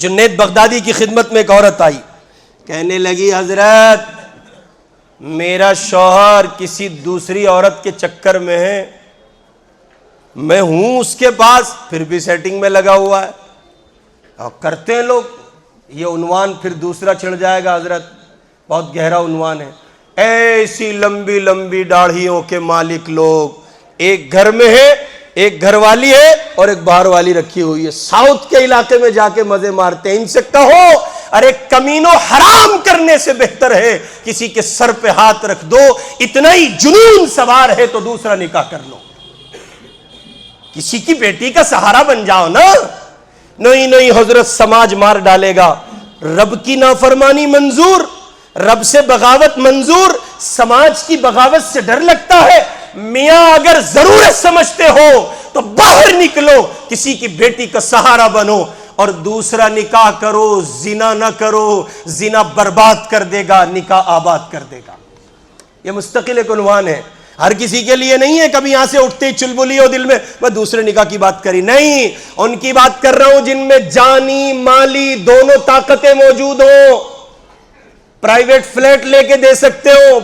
جنید بغدادی کی خدمت میں ایک عورت آئی، کہنے لگی حضرت میرا شوہر کسی دوسری عورت کے چکر میں ہے، میں ہوں اس کے پاس پھر بھی سیٹنگ میں لگا ہوا ہے. اور کرتے ہیں لوگ. یہ عنوان پھر دوسرا چڑھ جائے گا حضرت، بہت گہرا عنوان ہے. ایسی لمبی لمبی داڑھیوں کے مالک لوگ ایک گھر میں ہے، ایک گھر والی ہے اور ایک باہر والی رکھی ہوئی ہے، ساؤتھ کے علاقے میں جا کے مزے مارتے ہیں. ان سے کہو ارے کمینوں حرام کرنے سے بہتر ہے کسی کے سر پہ ہاتھ رکھ دو. اتنا ہی جنون سوار ہے تو دوسرا نکاح کر لو، کسی کی بیٹی کا سہارا بن جاؤ نا. نہیں نہیں حضرت سماج مار ڈالے گا. رب کی نافرمانی منظور، رب سے بغاوت منظور، سماج کی بغاوت سے ڈر لگتا ہے. میاں اگر ضرورت سمجھتے ہو تو باہر نکلو، کسی کی بیٹی کا سہارا بنو اور دوسرا نکاح کرو. زنا نہ کرو، زنا برباد کر دے گا، نکاح آباد کر دے گا. یہ مستقل ایک عنوان ہے، ہر کسی کے لیے نہیں ہے. کبھی یہاں سے اٹھتے ہی چلبلی ہو دل میں دوسرے نکاح کی بات کری، نہیں. ان کی بات کر رہا ہوں جن میں جانی مالی دونوں طاقتیں موجود ہوں. پرائیویٹ فلیٹ لے کے دے سکتے ہو،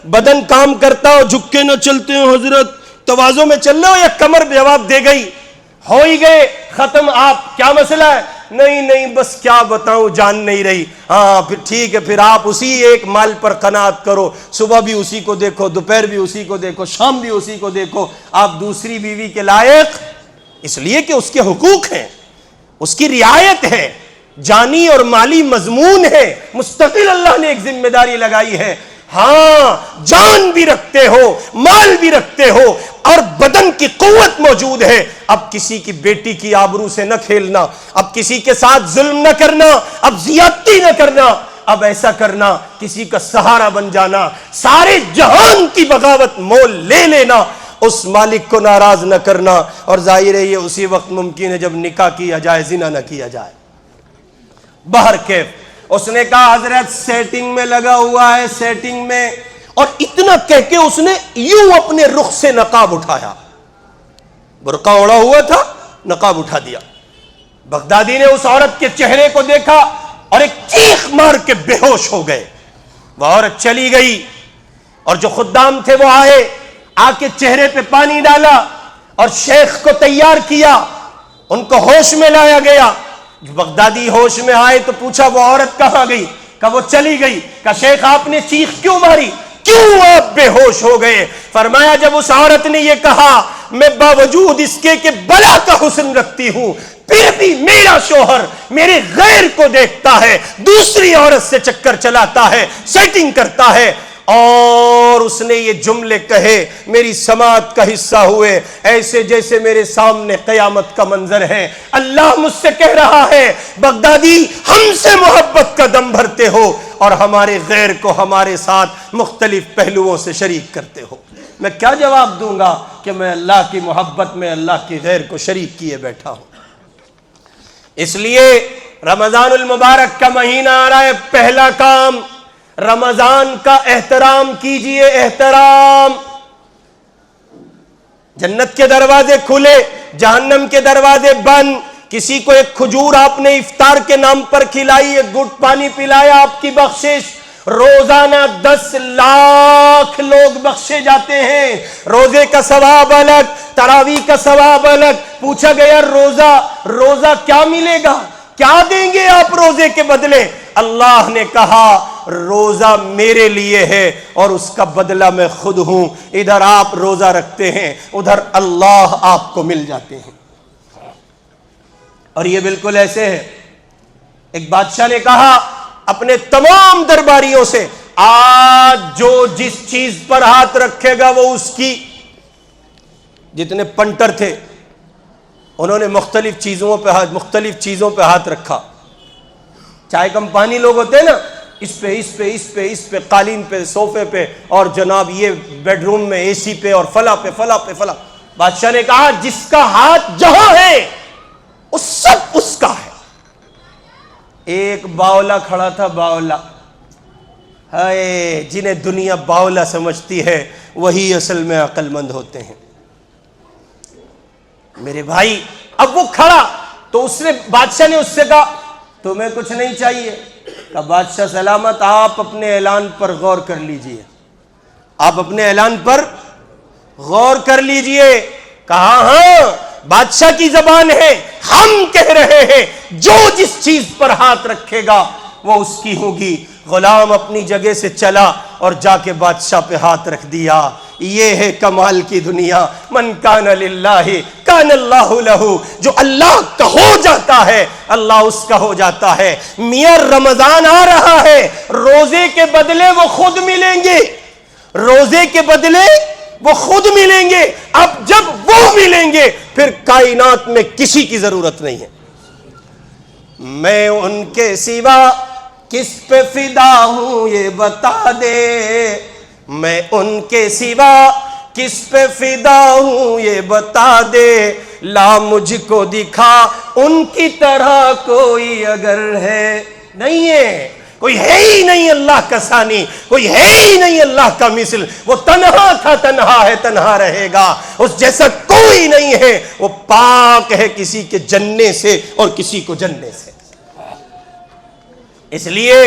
بدن کام کرتا ہو، جھک کے نہ چلتے ہو حضرت، توازوں میں چل رہے ہو، یا کمر جواب دے گئی، ہو ہی گئے ختم. آپ کیا مسئلہ ہے؟ نہیں بس کیا بتاؤں جان نہیں رہی. ہاں پھر ٹھیک ہے، پھر آپ اسی ایک مال پر قناعت کرو، صبح بھی اسی کو دیکھو، دوپہر بھی اسی کو دیکھو، شام بھی اسی کو دیکھو. آپ دوسری بیوی کے لائق اس لیے کہ اس کے حقوق ہیں، اس کی رعایت ہے، جانی اور مالی مضمون ہے، مستقل اللہ نے ایک ذمہ داری لگائی ہے. ہاں جان بھی رکھتے ہو، مال بھی رکھتے ہو اور بدن کی قوت موجود ہے. اب کسی کی بیٹی کی آبرو سے نہ کھیلنا، اب کسی کے ساتھ ظلم نہ کرنا، اب زیادتی نہ کرنا، اب ایسا کرنا کسی کا سہارا بن جانا، سارے جہان کی بغاوت مول لے لینا، اس مالک کو ناراض نہ کرنا. اور ظاہر ہے یہ اسی وقت ممکن ہے جب نکاح کیا جائے، زنا نہ کیا جائے. باہر کیف اس نے کہا حضرت سیٹنگ میں لگا ہوا ہے، سیٹنگ میں. اور اتنا کہہ کے اس نے یوں اپنے رخ سے نقاب اٹھایا، برقع اوڑا ہوا تھا، نقاب اٹھا دیا. بغدادی نے اس عورت کے چہرے کو دیکھا اور ایک چیخ مار کے بے ہوش ہو گئے. وہ عورت چلی گئی اور جو خدام تھے وہ آئے، آ کے چہرے پہ پانی ڈالا اور شیخ کو تیار کیا، ان کو ہوش میں لایا گیا. بغدادی ہوش میں آئے تو پوچھا وہ عورت کہاں گئی؟ کہا وہ چلی گئی. کہا شیخ آپ نے چیخ کیوں ماری، کیوں آپ بے ہوش ہو گئے؟ فرمایا جب اس عورت نے یہ کہا میں باوجود اس کے کہ بلا کا حسن رکھتی ہوں پھر بھی میرا شوہر میرے غیر کو دیکھتا ہے، دوسری عورت سے چکر چلاتا ہے، سیٹنگ کرتا ہے، اور اس نے یہ جملے کہے میری سماعت کا حصہ ہوئے ایسے جیسے میرے سامنے قیامت کا منظر ہے. اللہ مجھ سے کہہ رہا ہے بغدادی ہم سے محبت کا دم بھرتے ہو اور ہمارے غیر کو ہمارے ساتھ مختلف پہلوؤں سے شریک کرتے ہو. میں کیا جواب دوں گا کہ میں اللہ کی محبت میں اللہ کی غیر کو شریک کیے بیٹھا ہوں. اس لیے رمضان المبارک کا مہینہ آ رہا ہے، پہلا کام رمضان کا احترام کیجئے. احترام. جنت کے دروازے کھلے، جہنم کے دروازے بند. کسی کو ایک کھجور آپ نے افطار کے نام پر کھلائی، ایک گھٹ پانی پلایا، آپ کی بخشش. روزانہ 10 لاکھ لوگ بخشے جاتے ہیں. روزے کا ثواب الگ، تراویح کا ثواب الگ. پوچھا گیا روزہ کیا ملے گا، کیا دیں گے آپ روزے کے بدلے؟ اللہ نے کہا روزہ میرے لیے ہے اور اس کا بدلہ میں خود ہوں. ادھر آپ روزہ رکھتے ہیں، ادھر اللہ آپ کو مل جاتے ہیں. اور یہ بالکل ایسے ہے. ایک بادشاہ نے کہا اپنے تمام درباریوں سے آج جو جس چیز پر ہاتھ رکھے گا وہ اس کی. جتنے پنٹر تھے انہوں نے مختلف چیزوں پہ ہاتھ رکھا. چائے کمپانی لوگ ہوتے ہیں نا، اس پہ قالین پہ، صوفے پہ، اور جناب یہ بیڈ روم میں اے سی پہ، اور فلاں پہ فلاں پہ فلاں. بادشاہ نے کہا جس کا ہاتھ جہاں ہے وہ سب اس کا ہے. ایک باولا کھڑا تھا، باولا. جنہیں دنیا باولا سمجھتی ہے وہی اصل میں عقل مند ہوتے ہیں میرے بھائی. اب وہ کھڑا تو بادشاہ نے اس سے کہا تمہیں کچھ نہیں چاہیے؟ کہا بادشاہ سلامت، آپ اپنے اعلان پر غور کر لیجئے، آپ اپنے اعلان پر غور کر لیجئے۔ کہا ہاں بادشاہ کی زبان ہے، ہم کہہ رہے ہیں جو جس چیز پر ہاتھ رکھے گا وہ اس کی ہوگی۔ غلام اپنی جگہ سے چلا اور جا کے بادشاہ پہ ہاتھ رکھ دیا۔ یہ ہے کمال کی دنیا۔ من کان للہ کان اللہ لہ، جو اللہ کا ہو جاتا ہے اللہ اس کا ہو جاتا ہے۔ میاں رمضان آ رہا ہے، روزے کے بدلے وہ خود ملیں گے، روزے کے بدلے وہ خود ملیں گے۔ اب جب وہ ملیں گے پھر کائنات میں کسی کی ضرورت نہیں ہے۔ میں ان کے سوا کس پہ فدا ہوں یہ بتا دے، میں ان کے سوا کس پہ فدا ہوں یہ بتا دے، لا مجھ کو دکھا ان کی طرح کوئی اگر ہے۔ نہیں ہے، کوئی ہے ہی نہیں اللہ کا ثانی، کوئی ہے ہی نہیں اللہ کا مثل۔ وہ تنہا تھا، تنہا ہے، تنہا رہے گا، اس جیسا کوئی نہیں ہے۔ وہ پاک ہے کسی کے جننے سے اور کسی کو جننے سے۔ اس لیے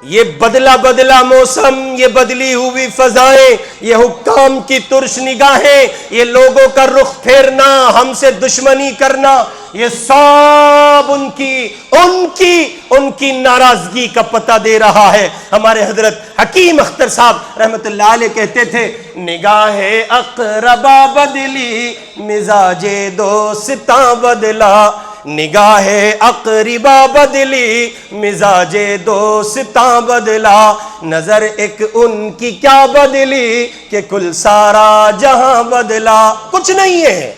یہ بدلا بدلا موسم، یہ بدلی ہوئی فضائیں، یہ حکام کی ترش نگاہیں، یہ لوگوں کا رخ پھیرنا، ہم سے دشمنی کرنا، یہ سب ان کی ناراضگی کا پتہ دے رہا ہے۔ ہمارے حضرت حکیم اختر صاحب رحمت اللہ علیہ کہتے تھے، نگاہ اقربا بدلی مزاج دوستاں بدلا، نگاہ اقربا بدلی مزاج دوستاں بدلا، نظر ایک ان کی کیا بدلی کہ کل سارا جہاں بدلا۔ کچھ نہیں ہے،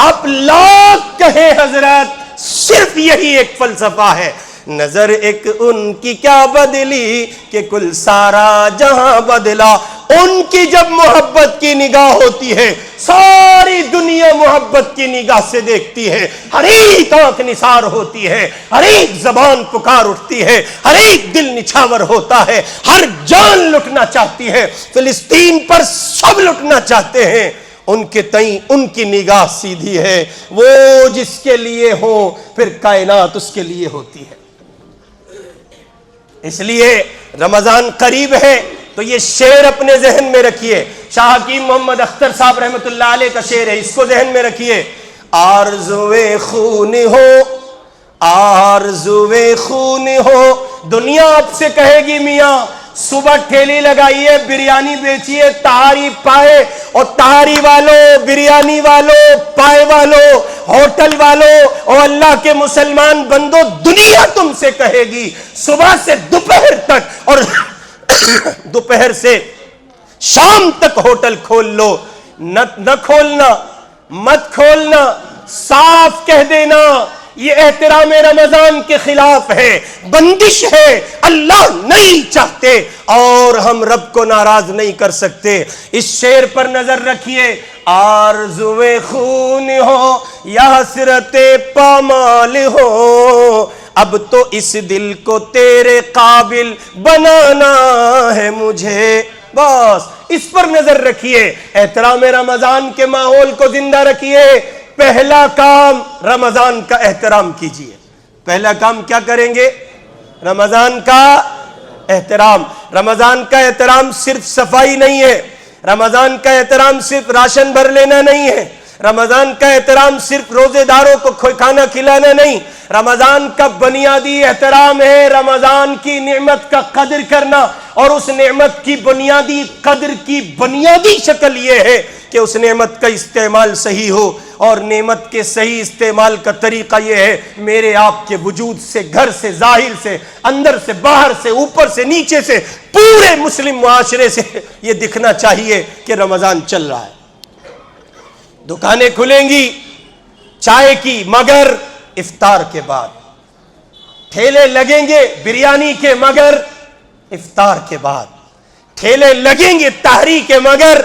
آپ لاکھ کہیں حضرت، صرف یہی ایک فلسفہ ہے، نظر ایک ان کی کیا بدلی کہ کل سارا جہاں بدلا۔ ان کی جب محبت کی نگاہ ہوتی ہے ساری دنیا محبت کی نگاہ سے دیکھتی ہے، ہر ایک آنکھ نثار ہوتی ہے، ہر ایک زبان پکار اٹھتی ہے، ہر ایک دل نچھاور ہوتا ہے، ہر جان لٹنا چاہتی ہے۔ فلسطین پر سب لٹنا چاہتے ہیں، ان کے تئیں ان کی نگاہ سیدھی ہے۔ وہ جس کے لیے ہو پھر کائنات اس کے لیے ہوتی ہے۔ اس لیے رمضان قریب ہے تو یہ شعر اپنے ذہن میں رکھیے۔ شاہ حکیم محمد اختر صاحب رحمت اللہ علیہ کا شعر ہے، اس کو ذہن میں رکھیے۔ آرزوے خون ہو، آرزوے خون ہو، دنیا آپ سے کہے گی میاں صبح ٹھیلی لگائیے، بریانی بیچیے، تہاری پائے، اور تہاری والوں، بریانی والوں، پائے والوں، ہوٹل والوں، اور اللہ کے مسلمان بندو، دنیا تم سے کہے گی صبح سے دوپہر تک اور دوپہر سے شام تک ہوٹل کھول لو، نہ کھولنا، مت کھولنا، صاف کہہ دینا یہ احترام رمضان کے خلاف ہے، بندش ہے، اللہ نہیں چاہتے اور ہم رب کو ناراض نہیں کر سکتے۔ اس شعر پر نظر رکھیے۔ آرزوے خون ہو یا حسرت پامال ہو، اب تو اس دل کو تیرے قابل بنانا ہے مجھے، بس اس پر نظر رکھیے۔ احترام رمضان کے ماحول کو زندہ رکھیے۔ پہلا کام رمضان کا احترام کیجئے۔ پہلا کام کیا کریں گے؟ رمضان کا احترام۔ رمضان کا احترام صرف صفائی نہیں ہے، رمضان کا احترام صرف راشن بھر لینا نہیں ہے، رمضان کا احترام صرف روزے داروں کو کھانا کھلانا نہیں، رمضان کا بنیادی احترام ہے رمضان کی نعمت کا قدر کرنا، اور اس نعمت کی بنیادی قدر کی بنیادی شکل یہ ہے کہ اس نعمت کا استعمال صحیح ہو، اور نعمت کے صحیح استعمال کا طریقہ یہ ہے میرے آپ کے وجود سے، گھر سے، ظاہر سے، اندر سے، باہر سے، اوپر سے، نیچے سے، پورے مسلم معاشرے سے یہ دکھنا چاہیے کہ رمضان چل رہا ہے۔ دکانیں کھلیں گی چائے کی مگر افطار کے بعد، ٹھیلے لگیں گے بریانی کے مگر افطار کے بعد، ٹھیلے لگیں گے تحری کے مگر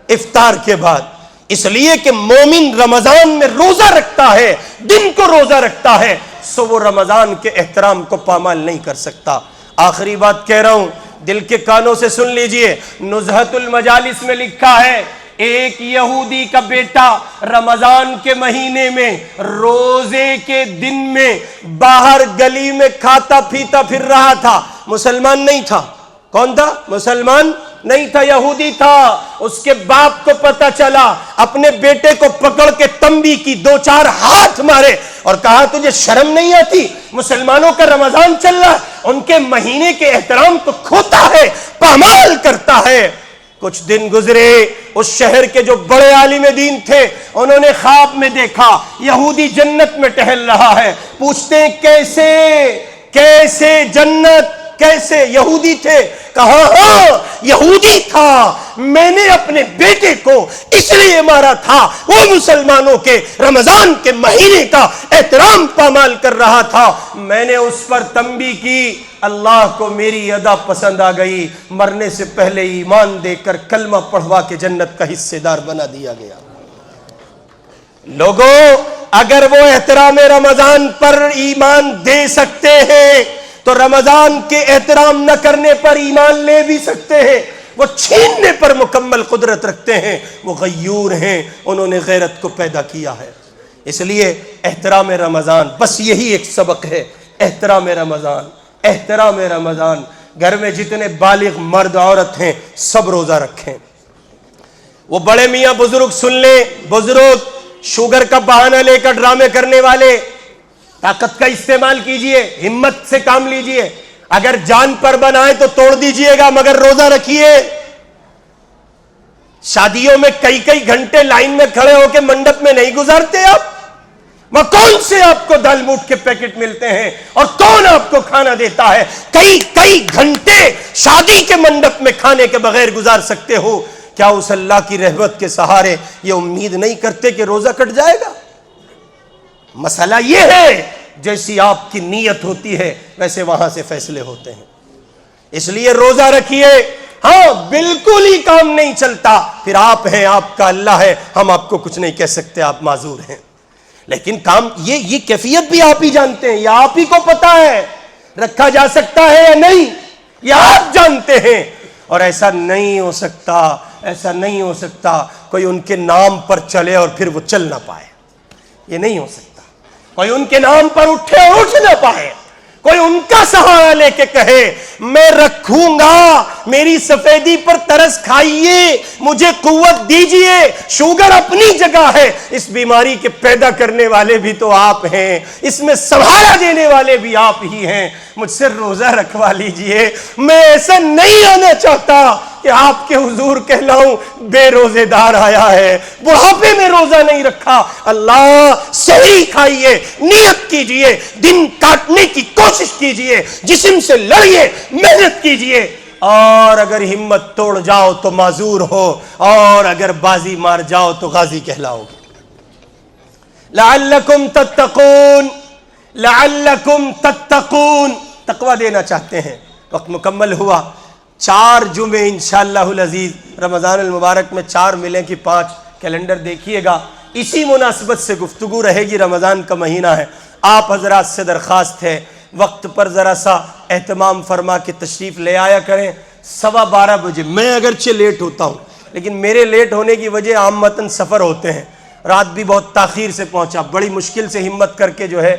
افطار کے بعد، اس لیے کہ مومن رمضان میں روزہ رکھتا ہے، دن کو روزہ رکھتا ہے، سو وہ رمضان کے احترام کو پامال نہیں کر سکتا۔ آخری بات کہہ رہا ہوں، دل کے کانوں سے سن لیجئے، نزہت المجالس میں لکھا ہے ایک یہودی کا بیٹا رمضان کے مہینے میں روزے کے دن میں باہر گلی میں کھاتا پیتا پھر رہا تھا، مسلمان نہیں تھا۔ کون تھا؟ مسلمان نہیں تھا، یہودی تھا۔ اس کے باپ کو پتا چلا، اپنے بیٹے کو پکڑ کے تنبیہ کی، 2-4 ہاتھ مارے اور کہا تجھے شرم نہیں آتی؟ مسلمانوں کا رمضان چل رہا ہے، ان کے مہینے کے احترام کو کھوتا ہے، پامال کرتا ہے۔ کچھ دن گزرے، اس شہر کے جو بڑے عالم دین تھے انہوں نے خواب میں دیکھا یہودی جنت میں ٹہل رہا ہے۔ پوچھتے ہیں کیسے جنت، کیسے؟ یہودی تھے؟ کہا ہاں یہودی تھا، میں نے اپنے بیٹے کو اس لیے مارا تھا، وہ مسلمانوں کے رمضان کے مہینے کا احترام پامال کر رہا تھا، میں نے اس پر تنبیہ کی، اللہ کو میری ادا پسند آ گئی، مرنے سے پہلے ایمان دے کر کلمہ پڑھوا کے جنت کا حصے دار بنا دیا گیا۔ لوگوں، اگر وہ احترام رمضان پر ایمان دے سکتے ہیں تو رمضان کے احترام نہ کرنے پر ایمان لے بھی سکتے ہیں۔ وہ چھیننے پر مکمل قدرت رکھتے ہیں، وہ غیور ہیں، انہوں نے غیرت کو پیدا کیا ہے۔ اس لیے احترام رمضان، بس یہی ایک سبق ہے، احترام رمضان، احترام رمضان۔ گھر میں جتنے بالغ مرد عورت ہیں سب روزہ رکھیں۔ وہ بڑے میاں بزرگ سن لیں، بزرگ شوگر کا بہانہ لے کر ڈرامے کرنے والے، طاقت کا استعمال کیجئے، ہمت سے کام لیجئے، اگر جان پر بنائے تو توڑ دیجئے گا مگر روزہ رکھیے۔ شادیوں میں کئی گھنٹے لائن میں کھڑے ہو کے منڈپ میں نہیں گزارتے آپ؟ وہ کون سے آپ کو دال موٹ کے پیکٹ ملتے ہیں اور کون آپ کو کھانا دیتا ہے؟ کئی گھنٹے شادی کے منڈپ میں کھانے کے بغیر گزار سکتے ہو، کیا اس اللہ کی رحمت کے سہارے یہ امید نہیں کرتے کہ روزہ کٹ جائے گا؟ مسئلہ یہ ہے، جیسی آپ کی نیت ہوتی ہے ویسے وہاں سے فیصلے ہوتے ہیں۔ اس لیے روزہ رکھیے۔ ہاں بالکل ہی کام نہیں چلتا، پھر آپ ہیں، آپ کا اللہ ہے، ہم آپ کو کچھ نہیں کہہ سکتے، آپ معذور ہیں، لیکن کام یہ کیفیت بھی آپ ہی جانتے ہیں، یہ آپ ہی کو پتا ہے رکھا جا سکتا ہے یا نہیں، یہ آپ جانتے ہیں۔ اور ایسا نہیں ہو سکتا کوئی ان کے نام پر چلے اور پھر وہ چل نہ پائے، یہ نہیں ہو سکتا۔ کوئی ان کے نام پر اٹھے اور اٹھ نہ پائے، کوئی ان کا سہارا لے کے کہے میں رکھوں گا، میری سفیدی پر ترس کھائیے، مجھے قوت دیجئے۔ شوگر اپنی جگہ ہے، اس بیماری کے پیدا کرنے والے بھی تو آپ ہیں، اس میں سہارا دینے والے بھی آپ ہی ہیں، مجھ سے روزہ رکھوا لیجئے۔ میں ایسا نہیں آنا چاہتا کہ آپ کے حضور کہلاؤں بے روزے دار آیا ہے، بڑھاپے میں روزہ نہیں رکھا۔ اللہ، صحیح کھائیے، نیت کیجئے، دن کاٹنے کی کوشش کیجئے، جسم سے لڑیے، محنت کیجئے، اور اگر ہمت توڑ جاؤ تو معذور ہو، اور اگر بازی مار جاؤ تو غازی کہلاؤ گے۔ لعلکم تتقون، لعلکم تتقون، تقوی دینا چاہتے ہیں۔ وقت مکمل ہوا، 4 جمعے انشاءاللہ العزیز رمضان المبارک میں 4 ملیں کہ 5، کیلنڈر دیکھیے گا، اسی مناسبت سے گفتگو رہے گی، رمضان کا مہینہ ہے۔ آپ حضرات سے درخواست ہے وقت پر ذرا سا اہتمام فرما کے تشریف لے آیا کریں۔ 12:15 بجے، میں اگرچہ لیٹ ہوتا ہوں لیکن میرے لیٹ ہونے کی وجہ عامتاً سفر ہوتے ہیں، رات بھی بہت تاخیر سے پہنچا، بڑی مشکل سے ہمت کر کے جو ہے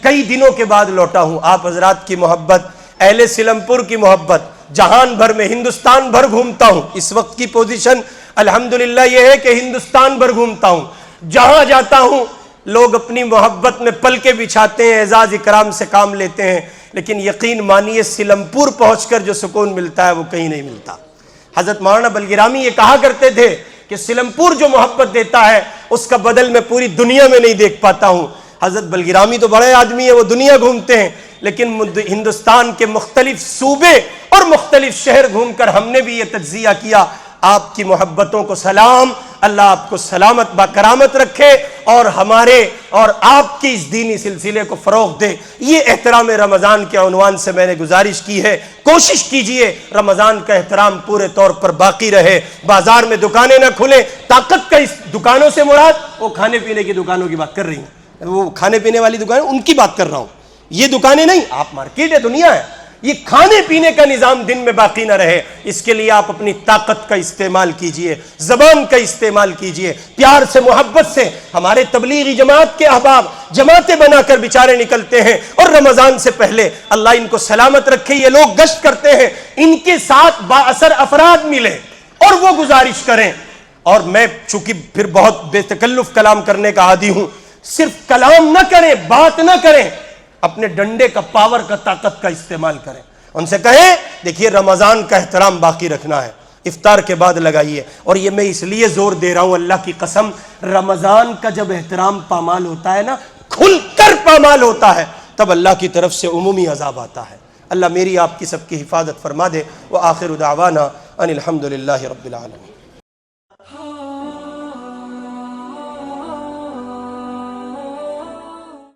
کئی دنوں کے بعد لوٹا ہوں۔ آپ حضرات کی محبت، اہل سیلم پور کی محبت، جہان بھر میں، ہندوستان بھر گھومتا ہوں، اس وقت کی پوزیشن الحمدللہ یہ ہے کہ ہندوستان بھر گھومتا ہوں، جہاں جاتا ہوں لوگ اپنی محبت میں پلکیں بچھاتے ہیں، اعزاز اکرام سے کام لیتے ہیں، لیکن یقین مانیے سیلم پور پہنچ کر جو سکون ملتا ہے وہ کہیں نہیں ملتا۔ حضرت مولانا بلگرامی یہ کہا کرتے تھے کہ سیلم پور جو محبت دیتا ہے اس کا بدل میں پوری دنیا میں نہیں دیکھ پاتا ہوں۔ حضرت بلگرامی تو بڑے آدمی ہیں، وہ دنیا گھومتے ہیں، لیکن ہندوستان کے مختلف صوبے اور مختلف شہر گھوم کر ہم نے بھی یہ تجزیہ کیا۔ آپ کی محبتوں کو سلام، اللہ آپ کو سلامت با کرامت رکھے اور ہمارے اور آپ کی اس دینی سلسلے کو فروغ دے۔ یہ احترام رمضان کے عنوان سے میں نے گزارش کی ہے، کوشش کیجئے رمضان کا احترام پورے طور پر باقی رہے، بازار میں دکانیں نہ کھلیں۔ طاقت کا اس دکانوں سے مراد وہ کھانے پینے کی دکانوں کی بات کر رہی ہوں، وہ کھانے پینے والی دکانیں ان کی بات کر رہا ہوں، یہ دکانیں نہیں۔ آپ مارکیٹ ہے، دنیا ہے، یہ کھانے پینے کا نظام دن میں باقی نہ رہے، اس کے لیے آپ اپنی طاقت کا استعمال کیجئے، زبان کا استعمال کیجئے، پیار سے محبت سے۔ ہمارے تبلیغی جماعت کے احباب جماعتیں بنا کر بیچارے نکلتے ہیں، اور رمضان سے پہلے اللہ ان کو سلامت رکھے یہ لوگ گشت کرتے ہیں، ان کے ساتھ با اثر افراد ملے اور وہ گزارش کریں۔ اور میں چونکہ پھر بہت بے تکلف کلام کرنے کا عادی ہوں، صرف کلام نہ کریں، بات نہ کریں، اپنے ڈنڈے کا، پاور کا، طاقت کا استعمال کریں۔ ان سے کہیں دیکھیے رمضان کا احترام باقی رکھنا ہے، افطار کے بعد لگائیے۔ اور یہ میں اس لیے زور دے رہا ہوں اللہ کی قسم، رمضان کا جب احترام پامال ہوتا ہے نا، کھل کر پامال ہوتا ہے، تب اللہ کی طرف سے عمومی عذاب آتا ہے۔ اللہ میری آپ کی سب کی حفاظت فرما دے۔ وآخر دعوانا ان الحمد للہ رب العالمین۔